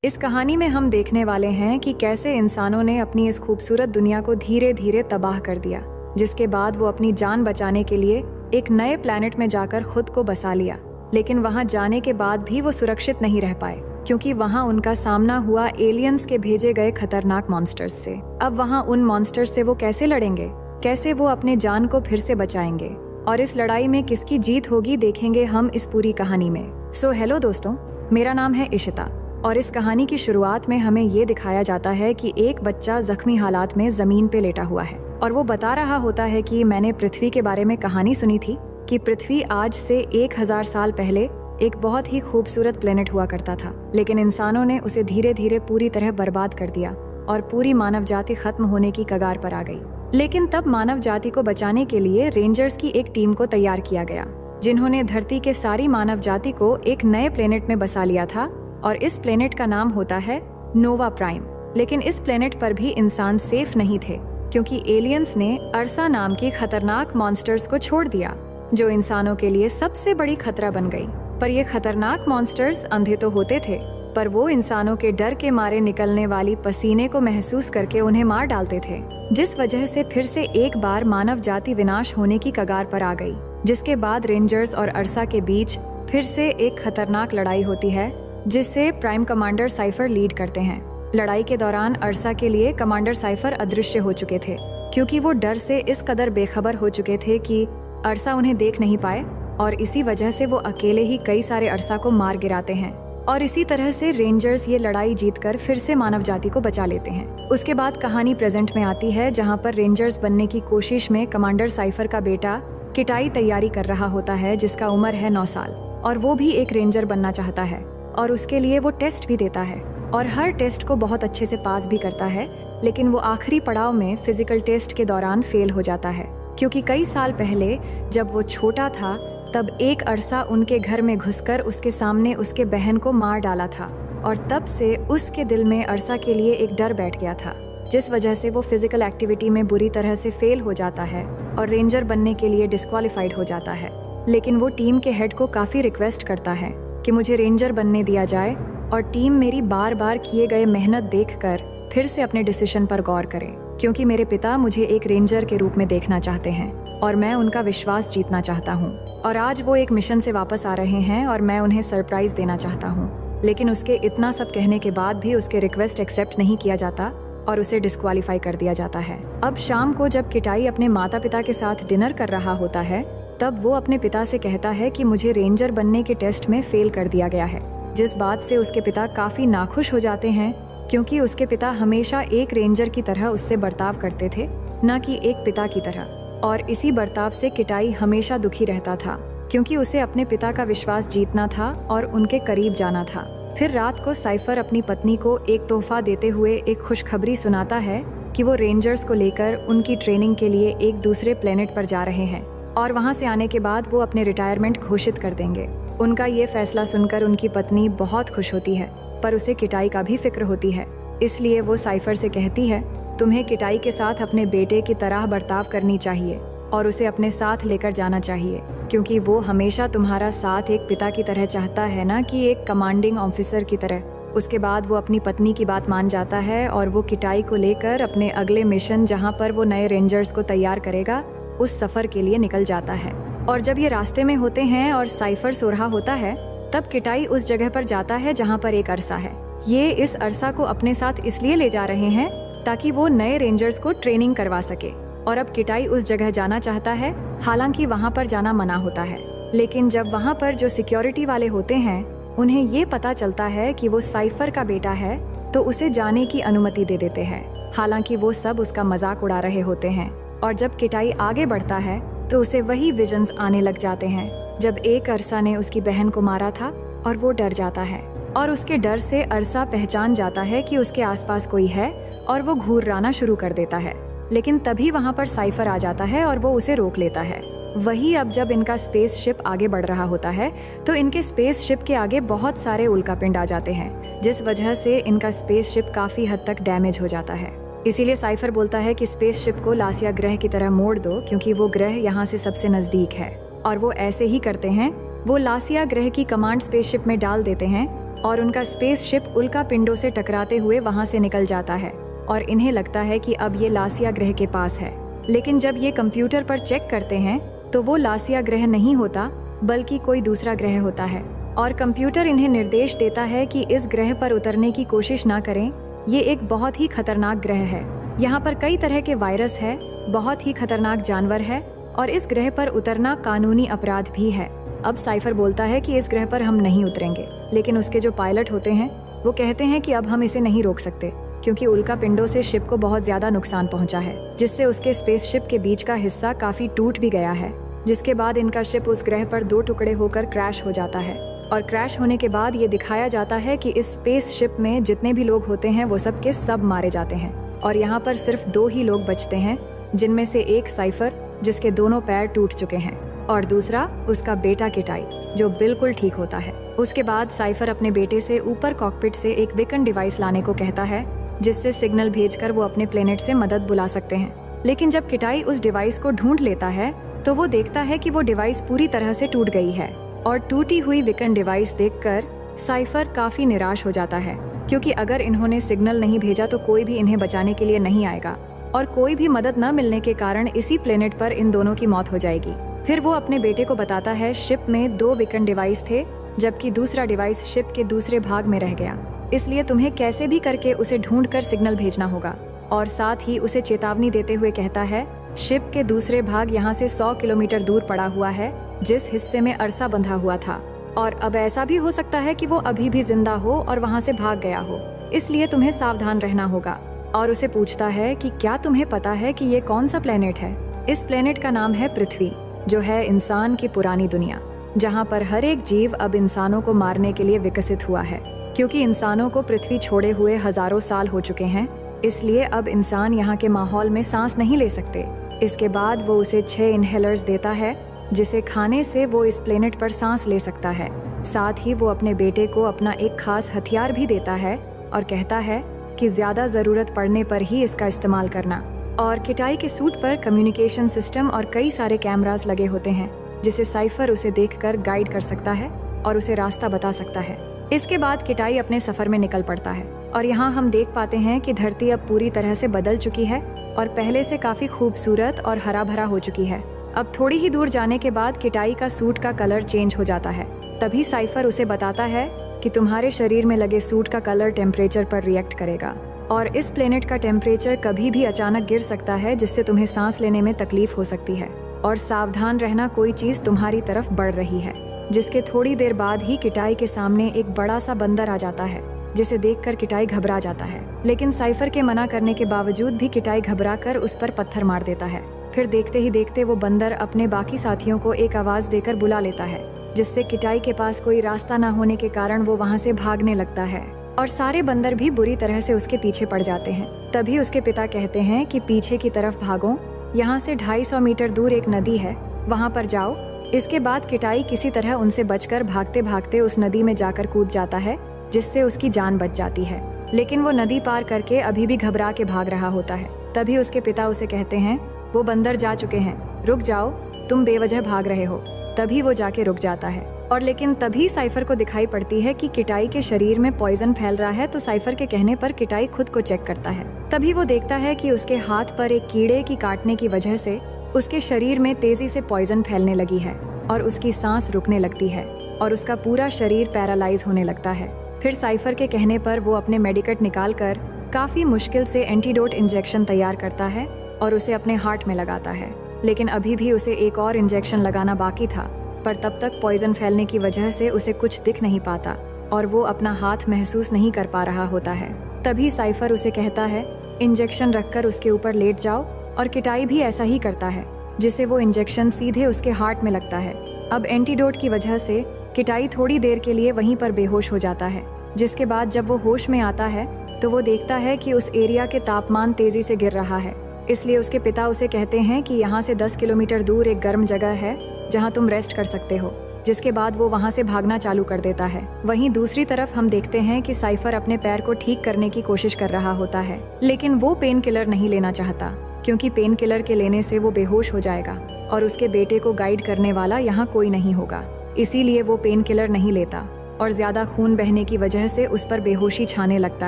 इस कहानी में हम देखने वाले हैं कि कैसे इंसानों ने अपनी इस खूबसूरत दुनिया को धीरे धीरे तबाह कर दिया, जिसके बाद वो अपनी जान बचाने के लिए एक नए प्लैनेट में जाकर खुद को बसा लिया। लेकिन वहां जाने के बाद भी वो सुरक्षित नहीं रह पाए, क्योंकि वहां उनका सामना हुआ एलियंस के भेजे गए खतरनाक मॉन्स्टर्स से। अब वहां उन मॉन्स्टर्स से वो कैसे लड़ेंगे, कैसे वो अपने जान को फिर से बचाएंगे और इस लड़ाई में किसकी जीत होगी, देखेंगे हम इस पूरी कहानी में। सो हेलो दोस्तों, मेरा नाम है इशिता और इस कहानी की शुरुआत में हमें ये दिखाया जाता है कि एक बच्चा जख्मी हालात में जमीन पे लेटा हुआ है और वो बता रहा होता है कि मैंने पृथ्वी के बारे में कहानी सुनी थी कि पृथ्वी आज से 1000 साल पहले एक बहुत ही खूबसूरत प्लेनेट हुआ करता था, लेकिन इंसानों ने उसे धीरे धीरे पूरी तरह बर्बाद कर दिया और पूरी मानव जाति खत्म होने की कगार पर आ गई। लेकिन तब मानव जाति को बचाने के लिए रेंजर्स की एक टीम को तैयार किया गया, जिन्होंने धरती के सारी मानव जाति को एक नए प्लेनेट में बसा लिया था और इस प्लेनेट का नाम होता है नोवा प्राइम। लेकिन इस प्लेनेट पर भी इंसान सेफ नहीं थे, क्योंकि एलियंस ने अर्सा नाम की खतरनाक मॉन्स्टर्स को छोड़ दिया, जो इंसानों के लिए सबसे बड़ी खतरा बन गई। पर ये खतरनाक मॉन्स्टर्स अंधे तो होते थे, पर वो इंसानों के डर के मारे निकलने वाली पसीने को महसूस करके उन्हें मार डालते थे, जिस वजह से फिर से एक बार मानव जाति विनाश होने की कगार पर आ गई। जिसके बाद रेंजर्स और अर्सा के बीच फिर से एक खतरनाक लड़ाई होती है, जिससे प्राइम कमांडर साइफर लीड करते हैं। लड़ाई के दौरान अर्सा के लिए कमांडर साइफर अदृश्य हो चुके थे, क्योंकि वो डर से इस कदर बेखबर हो चुके थे कि अर्सा उन्हें देख नहीं पाए, और इसी वजह से वो अकेले ही कई सारे अर्सा को मार गिराते हैं। और इसी तरह से रेंजर्स ये लड़ाई जीतकर फिर से मानव जाति को बचा लेते हैं। उसके बाद कहानी प्रेजेंट में आती है, जहाँ पर रेंजर्स बनने की कोशिश में कमांडर साइफर का बेटा किटाई तैयारी कर रहा होता है, जिसका उम्र है 9 साल, और वो भी एक रेंजर बनना चाहता है और उसके लिए वो टेस्ट भी देता है और हर टेस्ट को बहुत अच्छे से पास भी करता है। लेकिन वो आखिरी पड़ाव में फिजिकल टेस्ट के दौरान फेल हो जाता है, क्योंकि कई साल पहले जब वो छोटा था तब एक अरसा उनके घर में घुसकर उसके सामने उसके बहन को मार डाला था, और तब से उसके दिल में अरसा के लिए एक डर बैठ गया था, जिस वजह से वो फिजिकल एक्टिविटी में बुरी तरह से फेल हो जाता है और रेंजर बनने के लिए डिस्क्वालिफाइड हो जाता है। लेकिन वो टीम के हेड को काफी रिक्वेस्ट करता है कि मुझे रेंजर बनने दिया जाए, और टीम मेरी बार बार किए गए मेहनत देखकर फिर से अपने डिसीजन पर गौर करे, क्योंकि मेरे पिता मुझे एक रेंजर के रूप में देखना चाहते हैं और मैं उनका विश्वास जीतना चाहता हूँ। और आज वो एक मिशन से वापस आ रहे हैं और मैं उन्हें सरप्राइज देना चाहता हूँ। लेकिन उसके इतना सब कहने के बाद भी उसके रिक्वेस्ट एक्सेप्ट नहीं किया जाता और उसे डिस्क्वालीफाई कर दिया जाता है। अब शाम को जब किटाई अपने माता पिता के साथ डिनर कर रहा होता है, तब वो अपने पिता से कहता है कि मुझे रेंजर बनने के टेस्ट में फेल कर दिया गया है, जिस बात से उसके पिता काफी नाखुश हो जाते हैं, क्योंकि उसके पिता हमेशा एक रेंजर की तरह उससे बर्ताव करते थे, न कि एक पिता की तरह। और इसी बर्ताव से किटाई हमेशा दुखी रहता था, क्योंकि उसे अपने पिता का विश्वास जीतना था और उनके करीब जाना था। फिर रात को साइफर अपनी पत्नी को एक तोहफा देते हुए एक खुशखबरी सुनाता है कि वो रेंजर्स को लेकर उनकी ट्रेनिंग के लिए एक दूसरे प्लेनेट पर जा रहे हैं और वहां से आने के बाद वो अपने रिटायरमेंट घोषित कर देंगे। उनका ये फैसला सुनकर उनकी पत्नी बहुत खुश होती है, पर उसे किटाई का भी फिक्र होती है। इसलिए वो साइफर से कहती है, तुम्हें किटाई के साथ अपने बेटे की तरह बर्ताव करनी चाहिए और उसे अपने साथ लेकर जाना चाहिए, क्योंकि वो हमेशा तुम्हारा साथ एक पिता की तरह चाहता है, ना कि एक कमांडिंग ऑफिसर की तरह। उसके बाद वो अपनी पत्नी की बात मान जाता है और वो किटाई को लेकर अपने अगले मिशन, जहाँ पर वो नए रेंजर्स को तैयार करेगा, उस सफर के लिए निकल जाता है। और जब ये रास्ते में होते हैं और साइफर सो रहा होता है, तब किटाई उस जगह पर जाता है जहाँ पर एक अरसा है। ये इस अरसा को अपने साथ इसलिए ले जा रहे हैं ताकि वो नए रेंजर्स को ट्रेनिंग करवा सके। और अब किटाई उस जगह जाना चाहता है, हालांकि वहाँ पर जाना मना होता है। लेकिन जब वहाँ पर जो सिक्योरिटी वाले होते हैं, उन्हें ये पता चलता है कि वो साइफर का बेटा है, तो उसे जाने की अनुमति दे देते हैं। हालांकि वो सब उसका मजाक उड़ा रहे होते हैं। और जब किटाई आगे बढ़ता है तो उसे वही विजन्स आने लग जाते हैं, जब एक अरसा ने उसकी बहन को मारा था, और वो डर जाता है। और उसके डर से अरसा पहचान जाता है कि उसके आसपास कोई है और वो घूराना शुरू कर देता है। लेकिन तभी वहाँ पर साइफर आ जाता है और वो उसे रोक लेता है। वही अब जब इनका स्पेस शिप आगे बढ़ रहा होता है, तो इनके स्पेस शिप के आगे बहुत सारे उल्कापिंड आ जाते हैं, जिस वजह से इनका स्पेस शिप काफी हद तक डैमेज हो जाता है। इसीलिए साइफर बोलता है कि स्पेस शिप को लासिया ग्रह की तरह मोड़ दो, क्योंकि वो ग्रह यहाँ से सबसे नजदीक है। और वो ऐसे ही करते हैं। वो लासिया ग्रह की कमांड स्पेसशिप में डाल देते हैं और उनका स्पेसशिप उल्का पिंडों से टकराते हुए वहां से निकल जाता है और इन्हें लगता है कि अब ये लासिया ग्रह के पास है। लेकिन जब ये कंप्यूटर पर चेक करते हैं तो वो लासिया ग्रह नहीं होता बल्कि कोई दूसरा ग्रह होता है और कंप्यूटर इन्हें निर्देश देता है कि इस ग्रह पर उतरने की कोशिश ना करें, ये एक बहुत ही खतरनाक ग्रह है। यहाँ पर कई तरह के वायरस है, बहुत ही खतरनाक जानवर है और इस ग्रह पर उतरना कानूनी अपराध भी है। अब साइफर बोलता है कि इस ग्रह पर हम नहीं उतरेंगे, लेकिन उसके जो पायलट होते हैं वो कहते हैं कि अब हम इसे नहीं रोक सकते क्योंकि उल्का पिंडों से शिप को बहुत ज्यादा नुकसान पहुंचा है, जिससे उसके स्पेसशिप के बीच का हिस्सा काफी टूट भी गया है। जिसके बाद इनका शिप उस ग्रह पर 2 टुकड़े होकर क्रैश हो जाता है और क्रैश होने के बाद ये दिखाया जाता है कि इस स्पेसशिप में जितने भी लोग होते हैं वो सब के सब मारे जाते हैं और यहाँ पर सिर्फ 2 ही लोग बचते हैं, जिनमें से एक साइफर जिसके दोनों पैर टूट चुके हैं और दूसरा उसका बेटा किटाई जो बिल्कुल ठीक होता है। उसके बाद साइफर अपने बेटे से ऊपर कॉकपिट से एक बीकन डिवाइस लाने को कहता है जिससे सिग्नल भेजकर वो अपने प्लेनेट से मदद बुला सकते हैं। लेकिन जब किटाई उस डिवाइस को ढूंढ लेता है तो वो देखता है कि वो डिवाइस पूरी तरह से टूट गई है और टूटी हुई बीकन डिवाइस देखकर साइफर काफी निराश हो जाता है क्योंकि अगर इन्होंने सिग्नल नहीं भेजा तो कोई भी इन्हें बचाने के लिए नहीं आएगा और कोई भी मदद न मिलने के कारण इसी प्लेनेट पर इन दोनों की मौत हो जाएगी। फिर वो अपने बेटे को बताता है शिप में 2 बीकन डिवाइस थे जबकि दूसरा डिवाइस शिप के दूसरे भाग में रह गया, इसलिए तुम्हें कैसे भी करके उसे ढूंढकर सिग्नल भेजना होगा। और साथ ही उसे चेतावनी देते हुए कहता है शिप के दूसरे भाग यहाँ से 100 किलोमीटर दूर पड़ा हुआ है जिस हिस्से में अरसा बंधा हुआ था और अब ऐसा भी हो सकता है कि वो अभी भी जिंदा हो और वहाँ से भाग गया हो, इसलिए तुम्हें सावधान रहना होगा। और उसे पूछता है कि क्या तुम्हें पता है कि ये कौन सा प्लेनेट है। इस प्लेनेट का नाम है पृथ्वी, जो है इंसान की पुरानी दुनिया, जहाँ पर हर एक जीव अब इंसानों को मारने के लिए विकसित हुआ है। क्योंकि इंसानों को पृथ्वी छोड़े हुए हजारों साल हो चुके हैं, इसलिए अब इंसान यहाँ के माहौल में सांस नहीं ले सकते। इसके बाद वो उसे 6 इनहेलर्स देता है जिसे खाने से वो इस प्लेनेट पर सांस ले सकता है। साथ ही वो अपने बेटे को अपना एक खास हथियार भी देता है और कहता है कि ज्यादा जरूरत पड़ने पर ही इसका इस्तेमाल करना। और किटाई के सूट पर कम्युनिकेशन सिस्टम और कई सारे कैमरास लगे होते हैं जिसे साइफर उसे देखकर गाइड कर सकता है और उसे रास्ता बता सकता है। इसके बाद किटाई अपने सफर में निकल पड़ता है और यहाँ हम देख पाते हैं कि धरती अब पूरी तरह से बदल चुकी है और पहले से काफी खूबसूरत और हरा भरा हो चुकी है। अब थोड़ी ही दूर जाने के बाद किटाई का सूट का कलर चेंज हो जाता है। तभी साइफर उसे बताता है कि तुम्हारे शरीर में लगे सूट का कलर टेम्परेचर पर रिएक्ट करेगा और इस प्लेनेट का टेम्परेचर कभी भी अचानक गिर सकता है जिससे तुम्हें सांस लेने में तकलीफ हो सकती है। और सावधान रहना, कोई चीज तुम्हारी तरफ बढ़ रही है। जिसके थोड़ी देर बाद ही किटाई के सामने एक बड़ा सा बंदर आ जाता है जिसे देखकर किटाई घबरा जाता है, लेकिन साइफर के मना करने के बावजूद भी किटाई घबराकर उस पर पत्थर मार देता है। फिर देखते ही देखते वो बंदर अपने बाकी साथियों को एक आवाज देकर बुला लेता है, जिससे किटाई के पास कोई रास्ता न होने के कारण वो वहाँ से भागने लगता है और सारे बंदर भी बुरी तरह से उसके पीछे पड़ जाते हैं। तभी उसके पिता कहते हैं कि पीछे की तरफ भागो, यहाँ से 250 मीटर दूर एक नदी है, वहाँ पर जाओ। इसके बाद किटाई किसी तरह उनसे बचकर भागते भागते उस नदी में जाकर कूद जाता है जिससे उसकी जान बच जाती है। लेकिन वो नदी पार करके अभी भी घबरा के भाग रहा होता है। तभी उसके पिता उसे कहते हैं वो बंदर जा चुके हैं, रुक जाओ, तुम बेवजह भाग रहे हो। तभी वो जाके रुक जाता है और लेकिन तभी साइफर को दिखाई पड़ती है कि किटाई के शरीर में पॉइजन फैल रहा है। तो साइफर के कहने पर किटाई खुद को चेक करता है। तभी वो देखता है कि उसके हाथ पर एक कीड़े की काटने की वजह से उसके शरीर में तेजी से पॉइजन फैलने लगी है और उसकी सांस रुकने लगती है और उसका पूरा शरीर पैरालाइज होने लगता है। फिर साइफर के कहने पर वो अपने मेडिकेट निकालकर काफी मुश्किल से एंटीडोट इंजेक्शन तैयार करता है और उसे अपने हार्ट में लगाता है। लेकिन अभी भी उसे एक और इंजेक्शन लगाना बाकी था, पर तब तक पॉइजन फैलने की वजह से उसे कुछ दिख नहीं पाता और वो अपना हाथ महसूस नहीं कर पा रहा होता है। तभी साइफर उसे कहता है इंजेक्शन रखकर उसके ऊपर लेट जाओ और किटाई भी ऐसा ही करता है, जिसे वो इंजेक्शन सीधे उसके हार्ट में लगता है। अब एंटीडोट की वजह से किटाई थोड़ी देर के लिए वहीं पर बेहोश हो जाता है, जिसके बाद जब वो होश में आता है तो वो देखता है कि उस एरिया के तापमान तेजी से गिर रहा है। इसलिए उसके पिता उसे कहते हैं कि यहाँ से 10 किलोमीटर दूर एक गर्म जगह है जहाँ तुम रेस्ट कर सकते हो, जिसके बाद वो वहाँ से भागना चालू कर देता है। वहीं दूसरी तरफ हम देखते हैं कि साइफर अपने पैर को ठीक करने की कोशिश कर रहा होता है, लेकिन वो पेन किलर नहीं लेना चाहता क्योंकि पेन किलर के लेने से वो बेहोश हो जाएगा और उसके बेटे को गाइड करने वाला यहाँ कोई नहीं होगा, इसीलिए वो पेन किलर नहीं लेता। और ज्यादा खून बहने की वजह से उस पर बेहोशी छाने लगता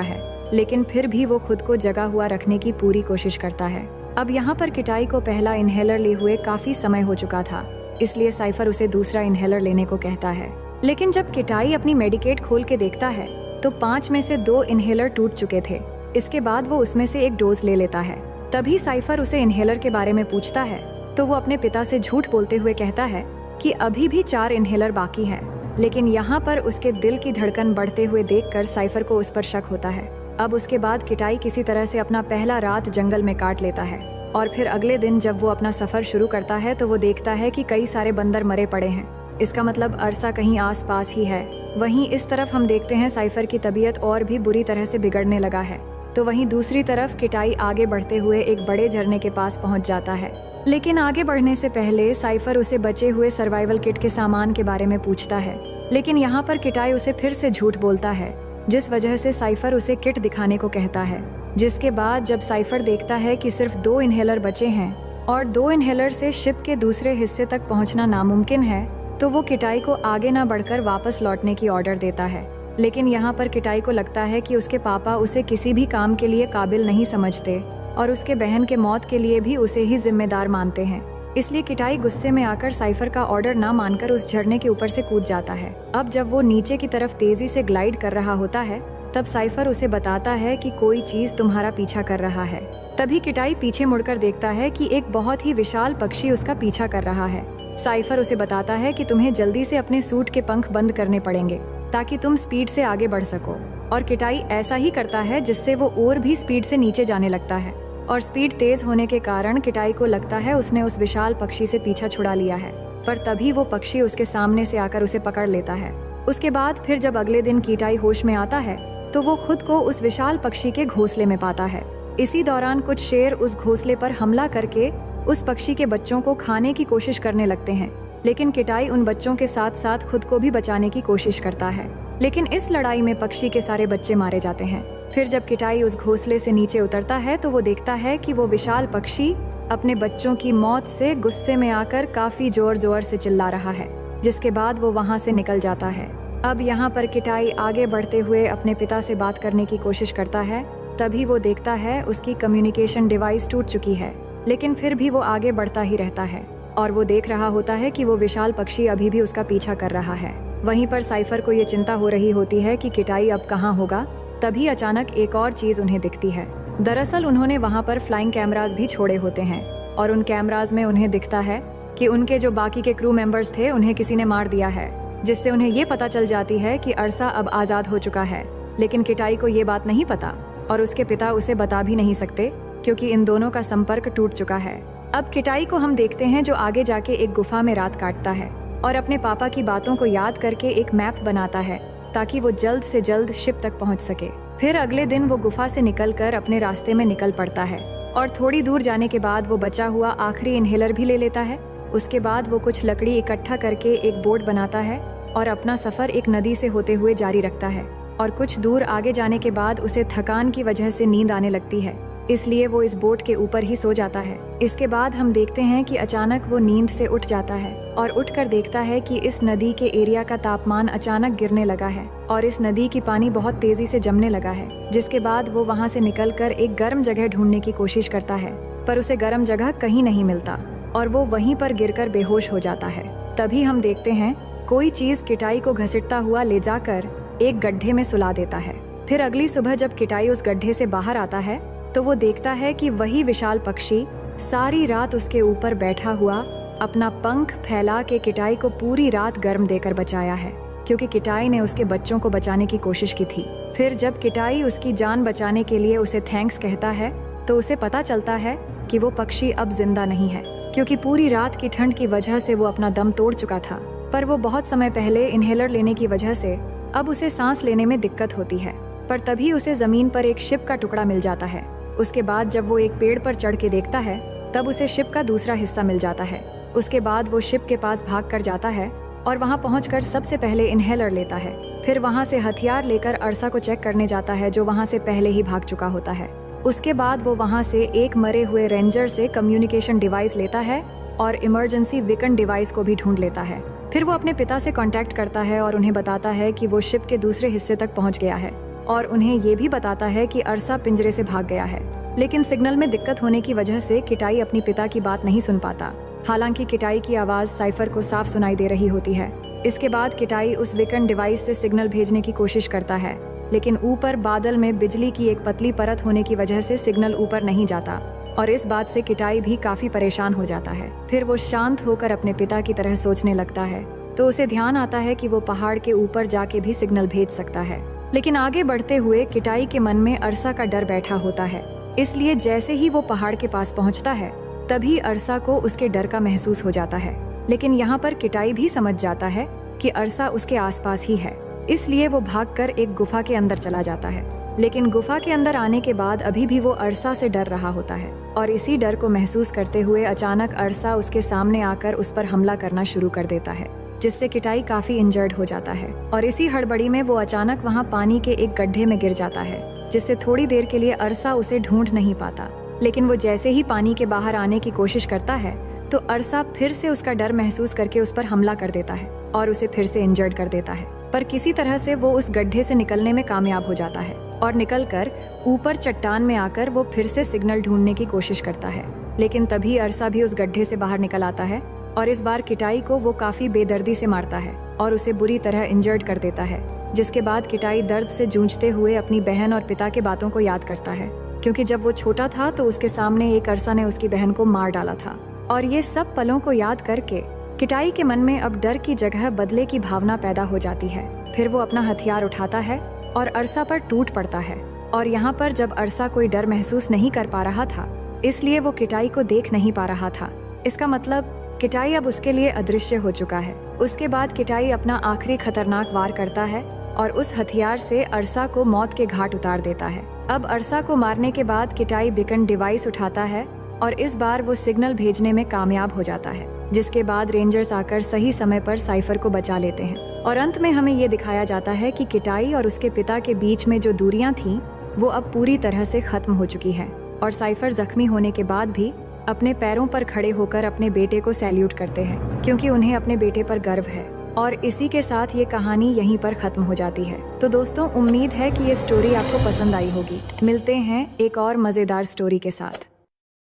है, लेकिन फिर भी वो खुद को जगा हुआ रखने की पूरी कोशिश करता है। अब यहाँ पर किटाई को पहला इनहेलर लिए हुए काफी समय हो चुका था, इसलिए साइफर उसे दूसरा इनहेलर लेने को कहता है। लेकिन जब किटाई अपनी मेडिकेट खोल के देखता है तो 5 में से 2 इनहेलर टूट चुके थे। इसके बाद वो उसमें से एक डोज ले लेता है। तभी साइफर उसे इनहेलर के बारे में पूछता है तो वो अपने पिता से झूठ बोलते हुए कहता है कि अभी भी 4 इनहेलर बाकी हैं। लेकिन यहाँ पर उसके दिल की धड़कन बढ़ते हुए देखकर साइफर को उस पर शक होता है। अब उसके बाद किटाई किसी तरह से अपना पहला रात जंगल में काट लेता है और फिर अगले दिन जब वो अपना सफर शुरू करता है तो वो देखता है कि कई सारे बंदर मरे पड़े हैं। इसका मतलब अरसा कहीं आस पास ही है। वहीं इस तरफ हम देखते हैं साइफर की तबीयत और भी बुरी तरह से बिगड़ने लगा है। तो वहीं दूसरी तरफ किटाई आगे बढ़ते हुए एक बड़े झरने के पास पहुंच जाता है। लेकिन आगे बढ़ने से पहले साइफर उसे बचे हुए सर्वाइवल किट के सामान के बारे में पूछता है, लेकिन यहाँ पर किटाई उसे फिर से झूठ बोलता है, जिस वजह से साइफर उसे किट दिखाने को कहता है। जिसके बाद जब साइफर देखता है कि सिर्फ 2 इनहेलर बचे हैं और 2 इनहेलर से शिप के दूसरे हिस्से तक पहुंचना नामुमकिन है, तो वो किटाई को आगे न बढ़कर वापस लौटने की ऑर्डर देता है। लेकिन यहाँ पर किटाई को लगता है कि उसके पापा उसे किसी भी काम के लिए काबिल नहीं समझते और उसके बहन के मौत के लिए भी उसे ही जिम्मेदार मानते हैं। इसलिए किटाई गुस्से में आकर साइफर का ऑर्डर ना मानकर उस झरने के ऊपर से कूद जाता है। अब जब वो नीचे की तरफ तेजी से ग्लाइड कर रहा होता है तब साइफर उसे बताता है कि कोई चीज तुम्हारा पीछा कर रहा है। तभी किटाई पीछे मुड़कर देखता है कि एक बहुत ही विशाल पक्षी उसका पीछा कर रहा है। साइफर उसे बताता है कि तुम्हें जल्दी से अपने सूट के पंख बंद करने पड़ेंगे ताकि तुम स्पीड से आगे बढ़ सको। और किटाई ऐसा ही करता है, जिससे वो और भी स्पीड से नीचे जाने लगता है और स्पीड तेज होने के कारण किटाई को लगता है उसने उस विशाल पक्षी से पीछा छुड़ा लिया है। पर तभी वो पक्षी उसके सामने से आकर उसे पकड़ लेता है। उसके बाद फिर जब अगले दिन किटाई होश में आता है तो वो खुद को उस विशाल पक्षी के घोंसले में पाता है। इसी दौरान कुछ शेर उस घोंसले पर हमला करके उस पक्षी के बच्चों को खाने की कोशिश करने लगते हैं, लेकिन किटाई उन बच्चों के साथ साथ खुद को भी बचाने की कोशिश करता है। लेकिन इस लड़ाई में पक्षी के सारे बच्चे मारे जाते हैं। फिर जब किटाई उस घोंसले से नीचे उतरता है तो वो देखता है कि वो विशाल पक्षी अपने बच्चों की मौत से गुस्से में आकर काफी जोर जोर से चिल्ला रहा है, जिसके बाद वो वहाँ से निकल जाता है। अब यहाँ पर किटाई आगे बढ़ते हुए अपने पिता से बात करने की कोशिश करता है। तभी वो देखता है उसकी कम्युनिकेशन डिवाइस टूट चुकी है, लेकिन फिर भी वो आगे बढ़ता ही रहता है और वो देख रहा होता है कि वो विशाल पक्षी अभी भी उसका पीछा कर रहा है। वहीं पर साइफर को ये चिंता हो रही होती है कि किटाई अब कहाँ होगा। तभी अचानक एक और चीज उन्हें दिखती है। दरअसल उन्होंने वहाँ पर फ्लाइंग कैमरास भी छोड़े होते हैं और उन कैमरास में उन्हें दिखता है कि उनके जो बाकी के क्रू मेंबर्स थे उन्हें किसी ने मार दिया है, जिससे उन्हें ये पता चल जाती है कि अरसा अब आजाद हो चुका है। लेकिन किटाई को ये बात नहीं पता और उसके पिता उसे बता भी नहीं सकते, क्योंकि इन दोनों का संपर्क टूट चुका है। अब किटाई को हम देखते हैं जो आगे जाके एक गुफा में रात काटता है और अपने पापा की बातों को याद करके एक मैप बनाता है ताकि वो जल्द से जल्द शिप तक पहुंच सके। फिर अगले दिन वो गुफा से निकलकर अपने रास्ते में निकल पड़ता है और थोड़ी दूर जाने के बाद वो बचा हुआ आखिरी इनहेलर भी ले लेता है। उसके बाद वो कुछ लकड़ी इकट्ठा करके एक बोट बनाता है और अपना सफर एक नदी से होते हुए जारी रखता है। और कुछ दूर आगे जाने के बाद उसे थकान की वजह से नींद आने लगती है, इसलिए वो इस बोट के ऊपर ही सो जाता है। इसके बाद हम देखते हैं कि अचानक वो नींद से उठ जाता है और उठकर देखता है कि इस नदी के एरिया का तापमान अचानक गिरने लगा है और इस नदी की पानी बहुत तेजी से जमने लगा है। जिसके बाद वो वहाँ से निकलकर एक गर्म जगह ढूंढने की कोशिश करता है, पर उसे गर्म जगह कहीं नहीं मिलता और वो वहीं पर गिरकर बेहोश हो जाता है। तभी हम देखते हैं कोई चीज किटाई को घसीटता हुआ ले जाकर एक गड्ढे में सुला देता है। फिर अगली सुबह जब किटाई उस गड्ढे से बाहर आता है तो वो देखता है कि वही विशाल पक्षी सारी रात उसके ऊपर बैठा हुआ अपना पंख फैला के किटाई को पूरी रात गर्म देकर बचाया है, क्योंकि किटाई ने उसके बच्चों को बचाने की कोशिश की थी। फिर जब किटाई उसकी जान बचाने के लिए उसे थैंक्स कहता है तो उसे पता चलता है कि वो पक्षी अब जिंदा नहीं है, क्योंकि पूरी रात की ठंड की वजह से वो अपना दम तोड़ चुका था। पर वो बहुत समय पहले इनहेलर लेने की वजह से अब उसे सांस लेने में दिक्कत होती है। पर तभी उसे जमीन पर एक शिप का टुकड़ा मिल जाता है। उसके बाद जब वो एक पेड़ पर चढ़ के देखता है तब उसे शिप का दूसरा हिस्सा मिल जाता है। उसके बाद वो शिप के पास भाग कर जाता है और वहाँ पहुंचकर सबसे पहले इनहेलर लेता है। फिर वहाँ से हथियार लेकर अरसा को चेक करने जाता है, जो वहाँ से पहले ही भाग चुका होता है। उसके बाद वो वहाँ से एक मरे हुए रेंजर से कम्युनिकेशन डिवाइस लेता है और इमरजेंसी बीकन डिवाइस को भी ढूंढ लेता है। फिर वो अपने पिता से कांटेक्ट करता है और उन्हें बताता है कि वो शिप के दूसरे हिस्से तक पहुंच गया है और उन्हें ये भी बताता है कि अरसा पिंजरे से भाग गया है। लेकिन सिग्नल में दिक्कत होने की वजह से किटाई अपनी पिता की बात नहीं सुन पाता। हालांकि किटाई की आवाज साइफर को साफ सुनाई दे रही होती है। इसके बाद किटाई उस वीकन डिवाइस से सिग्नल भेजने की कोशिश करता है, लेकिन ऊपर बादल में बिजली की एक पतली परत होने की वजह से सिग्नल ऊपर नहीं जाता और इस बात से किटाई भी काफी परेशान हो जाता है। फिर वो शांत होकर अपने पिता की तरह सोचने लगता है, तो उसे ध्यान आता है कि वो पहाड़ के ऊपर जाके भी सिग्नल भेज सकता है। लेकिन आगे बढ़ते हुए किटाई के मन में अरसा का डर बैठा होता है, इसलिए जैसे ही वो पहाड़ के पास पहुंचता है तभी अरसा को उसके डर का महसूस हो जाता है। लेकिन यहाँ पर किटाई भी समझ जाता है कि अरसा उसके आसपास ही है, इसलिए वो भागकर एक गुफा के अंदर चला जाता है। लेकिन गुफा के अंदर आने के बाद अभी भी वो अरसा से डर रहा होता है और इसी डर को महसूस करते हुए अचानक अरसा उसके सामने आकर उस पर हमला करना शुरू कर देता है, जिससे किटाई काफी इंजर्ड हो जाता है। और इसी हड़बड़ी में वो अचानक वहाँ पानी के एक गड्ढे में गिर जाता है, जिससे थोड़ी देर के लिए अरसा उसे ढूंढ नहीं पाता। लेकिन वो जैसे ही पानी के बाहर आने की कोशिश करता है तो अरसा फिर से उसका डर महसूस करके उस पर हमला कर देता है और उसे फिर से इंजर्ड कर देता है। पर किसी तरह से वो उस गड्ढे से निकलने में कामयाब हो जाता है और निकलकर ऊपर चट्टान में आकर वो फिर से सिग्नल ढूंढने की कोशिश करता है। लेकिन तभी अरसा भी उस गड्ढे से बाहर निकल आता है और इस बार किटाई को वो काफी बेदर्दी से मारता है और उसे बुरी तरह इंजर्ड कर देता है। जिसके बाद किटाई दर्द से जूझते हुए अपनी बहन और पिता के बातों को याद करता है, क्योंकि जब वो छोटा था तो उसके सामने एक अरसा ने उसकी बहन को मार डाला था। और ये सब पलों को याद करके किटाई के मन में अब डर की जगह बदले की भावना पैदा हो जाती है। फिर वो अपना हथियार उठाता है और अरसा पर टूट पड़ता है। और यहाँ पर जब अरसा कोई डर महसूस नहीं कर पा रहा था, इसलिए वो किटाई को देख नहीं पा रहा था। इसका मतलब किटाई अब उसके लिए अदृश्य हो चुका है। उसके बाद किटाई अपना आखिरी खतरनाक वार करता है और उस हथियार से अरसा को मौत के घाट उतार देता है। अब अरसा को मारने के बाद किटाई बीकन डिवाइस उठाता है और इस बार वो सिग्नल भेजने में कामयाब हो जाता है, जिसके बाद रेंजर्स आकर सही समय पर साइफर को बचा लेते हैं। और अंत में हमें ये दिखाया जाता है कि किटाई और उसके पिता के बीच में जो दूरियां थीं, वो अब पूरी तरह से खत्म हो चुकी है और साइफर जख्मी होने के बाद भी अपने पैरों पर खड़े होकर अपने बेटे को सैल्यूट करते हैं, क्योंकि उन्हें अपने बेटे पर गर्व है। और इसी के साथ ये कहानी यहीं पर खत्म हो जाती है। तो दोस्तों, उम्मीद है कि ये स्टोरी आपको पसंद आई होगी। मिलते हैं एक और मजेदार स्टोरी के साथ।